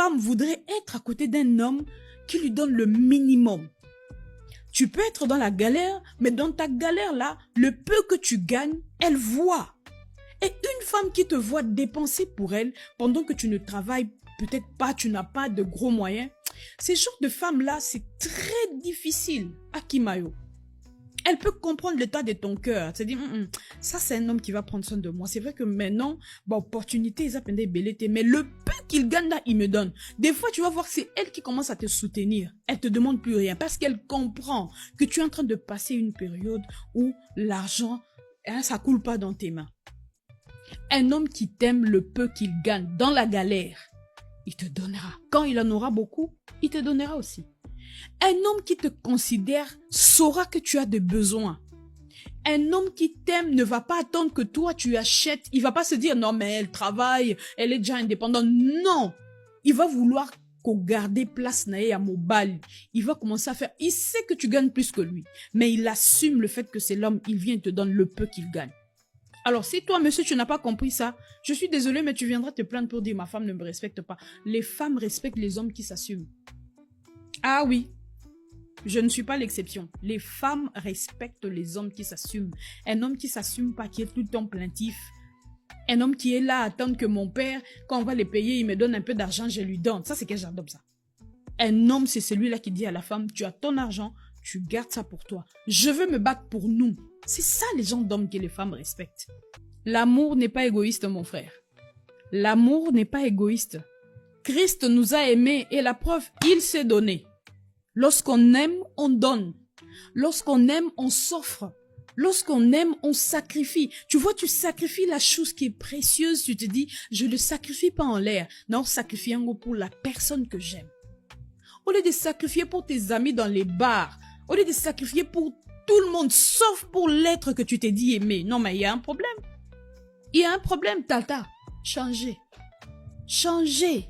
femme voudrait être à côté d'un homme qui lui donne le minimum. Tu peux être dans la galère, mais dans ta galère là, le peu que tu gagnes, elle voit. Et une femme qui te voit dépenser pour elle pendant que tu ne travailles peut-être pas, tu n'as pas de gros moyens, ces genres de femmes-là, c'est très difficile. Akimayo. Elle peut comprendre l'état de ton cœur. Elle se dit, ça c'est un homme qui va prendre soin de moi. C'est vrai que maintenant, opportunité, ils appellent des belletés, mais le peu qu'il gagne là, il me donne. Des fois, tu vas voir que c'est elle qui commence à te soutenir. Elle te demande plus rien parce qu'elle comprend que tu es en train de passer une période où l'argent, ça coule pas dans tes mains. Un homme qui t'aime le peu qu'il gagne dans la galère, il te donnera. Quand il en aura beaucoup, il te donnera aussi. Un homme qui te considère saura que tu as des besoins. Un homme qui t'aime ne va pas attendre que toi tu achètes. Il va pas se dire non mais elle travaille, elle est déjà indépendante. Non, il va vouloir qu'on garde place naé à mobile. Il va commencer à faire. Il sait que tu gagnes plus que lui, mais il assume le fait que c'est l'homme. Il vient et te donne le peu qu'il gagne. Alors, si toi, monsieur, tu n'as pas compris ça, je suis désolée, mais tu viendras te plaindre pour dire ma femme ne me respecte pas. Les femmes respectent les hommes qui s'assument. Ah oui, je ne suis pas l'exception. Les femmes respectent les hommes qui s'assument. Un homme qui s'assume pas, qui est tout le temps plaintif. Un homme qui est là à attendre que mon père, quand on va les payer, il me donne un peu d'argent, je lui donne. Ça, c'est quel genre d'homme, ça? Un homme, c'est celui-là qui dit à la femme, tu as ton argent, tu gardes ça pour toi. Je veux me battre pour nous. C'est ça les gens d'hommes que les femmes respectent. L'amour n'est pas égoïste, mon frère. L'amour n'est pas égoïste. Christ nous a aimés et la preuve, il s'est donné. Lorsqu'on aime, on donne. Lorsqu'on aime, on s'offre. Lorsqu'on aime, on sacrifie. Tu vois, tu sacrifies la chose qui est précieuse. Tu te dis, je ne le sacrifie pas en l'air. Non, sacrifie en gros pour la personne que j'aime. Au lieu de sacrifier pour tes amis dans les bars, au lieu de sacrifier pour tout le monde, sauf pour l'être que tu t'es dit aimer. Non, mais il y a un problème. Il y a un problème, Tata. Changez. Changez.